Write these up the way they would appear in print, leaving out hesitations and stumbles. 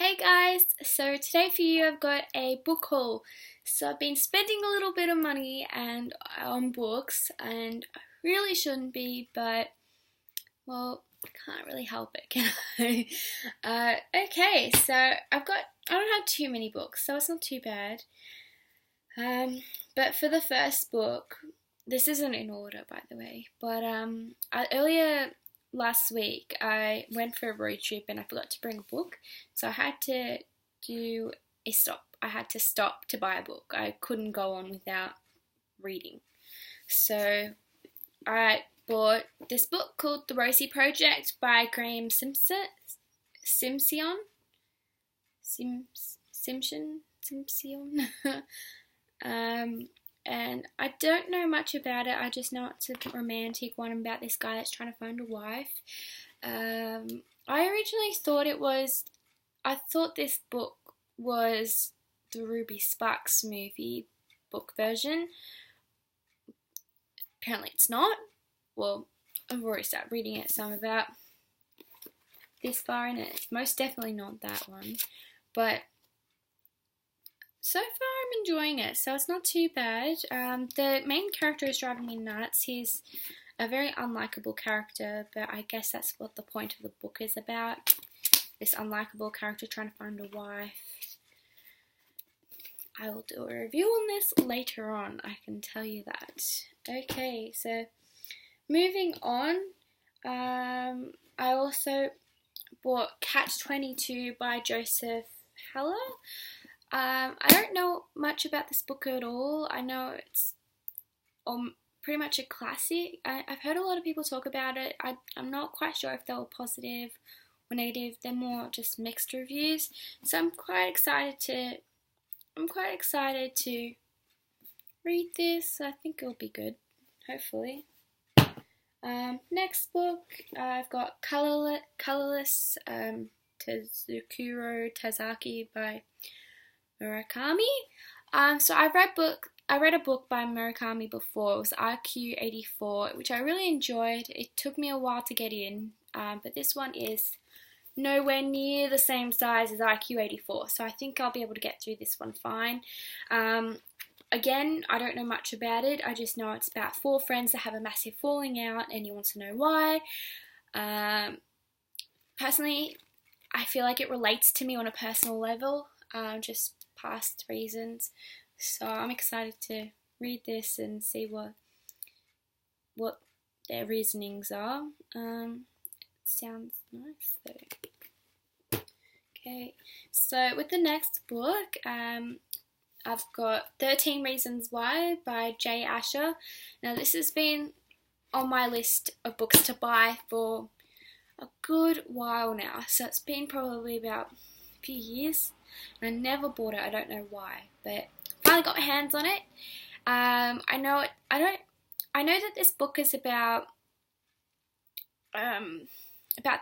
Hey guys, so today for you I've got a book haul. So I've been spending a little bit of money and on books, and I really shouldn't be, but well, I can't really help it, can I? Okay, so I don't have too many books, so it's not too bad. But for the first book, this isn't in order, by the way, but earlier last week I went for a road trip and I forgot to bring a book, so I had to do a stop. I had to stop to buy a book. I couldn't go on without reading. So I bought this book called The Rosie Project by Graeme Simsion. Simsion. And I don't know much about it. I just know it's a romantic one about this guy that's trying to find a wife. I originally thought I thought this book was the Ruby Sparks movie book version. Apparently it's not. Well, I've already started reading it, so I'm about this far in it. It's most definitely not that one. But so far I'm enjoying it, so it's not too bad. The main character is driving me nuts. He's a very unlikable character, but I guess that's what the point of the book is about. This unlikable character trying to find a wife. I will do a review on this later on, I can tell you that. Okay, so moving on, I also bought Catch-22 by Joseph Heller. I don't know much about this book at all. I know it's pretty much a classic. I've heard a lot of people talk about it. I'm not quite sure if they were positive or negative. They're more just mixed reviews. So I'm quite excited to read this. I think it'll be good, hopefully. Next book, I've got Colorless, Tezukuro Tazaki by Murakami. So I read a book by Murakami before. It was IQ84, which I really enjoyed. It took me a while to get in, but this one is nowhere near the same size as IQ84, so I think I'll be able to get through this one fine. Again, I don't know much about it. I just know it's about four friends that have a massive falling out, and he wants to know why. Personally, I feel like it relates to me on a personal level, just past reasons. So I'm excited to read this and see what their reasonings are. Sounds nice though. Okay, so with the next book, I've got 13 Reasons Why by Jay Asher. Now this has been on my list of books to buy for a good while now, so it's been probably about a few years, and I never bought it. I don't know why, but finally got my hands on it. I know that this book is about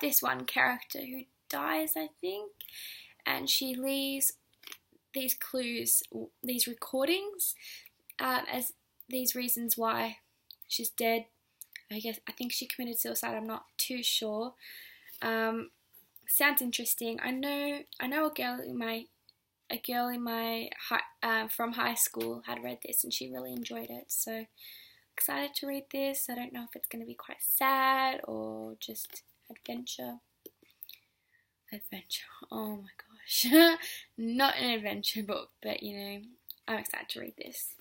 this one character who dies, I think, and she leaves these clues, these recordings, as these reasons why she's dead. I think she committed suicide. I'm not too sure. Sounds interesting. I know a girl in my from high school had read this and she really enjoyed it. So excited to read this. I don't know if it's going to be quite sad or just adventure. Oh my gosh. Not an adventure book, but I'm excited to read this.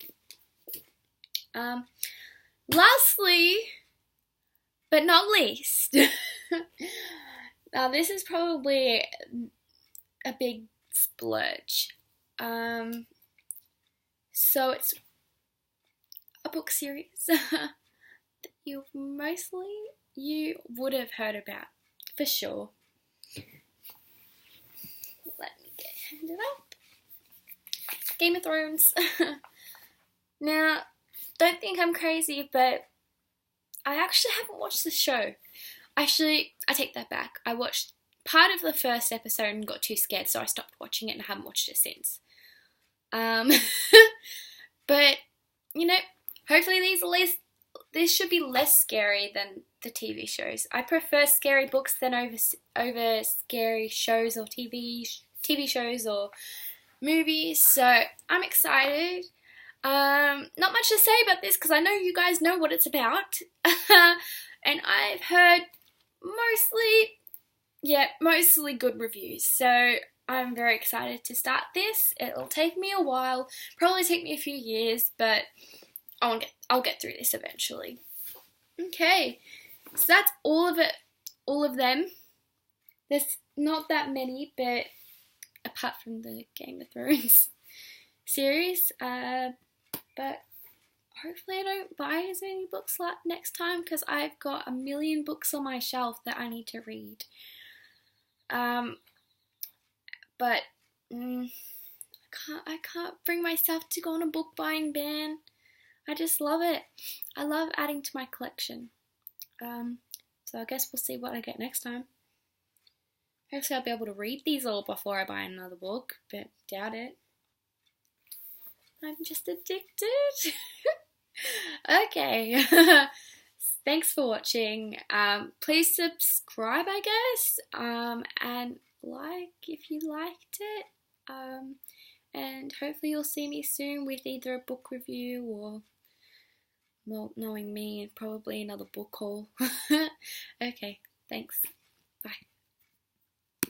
Lastly, but not least, now this is probably a big splurge. So it's a book series that you would have heard about for sure. Let me get it up. Game of Thrones. Now, don't think I'm crazy, but I actually haven't watched the show. Actually, I take that back. I watched part of the first episode and got too scared, so I stopped watching it and I haven't watched it since. But, hopefully these should be less scary than the TV shows. I prefer scary books than over scary shows or TV TV shows or movies, so I'm excited. Not much to say about this because I know you guys know what it's about. And I've heard mostly good reviews, so I'm very excited to start this. It'll take me a while, probably take me a few years, but I'll get through this eventually. Okay, so that's all of them. There's not that many, but apart from the Game of Thrones series, but hopefully I don't buy as many books next time because I've got a million books on my shelf that I need to read. But I can't bring myself to go on a book buying ban. I just love it. I love adding to my collection. So I guess we'll see what I get next time. Hopefully I'll be able to read these all before I buy another book, but doubt it. I'm just addicted. Okay. Thanks for watching. Please subscribe, I guess, and like if you liked it. And hopefully you'll see me soon with either a book review or, well, knowing me, probably another book haul. Okay, thanks. Bye.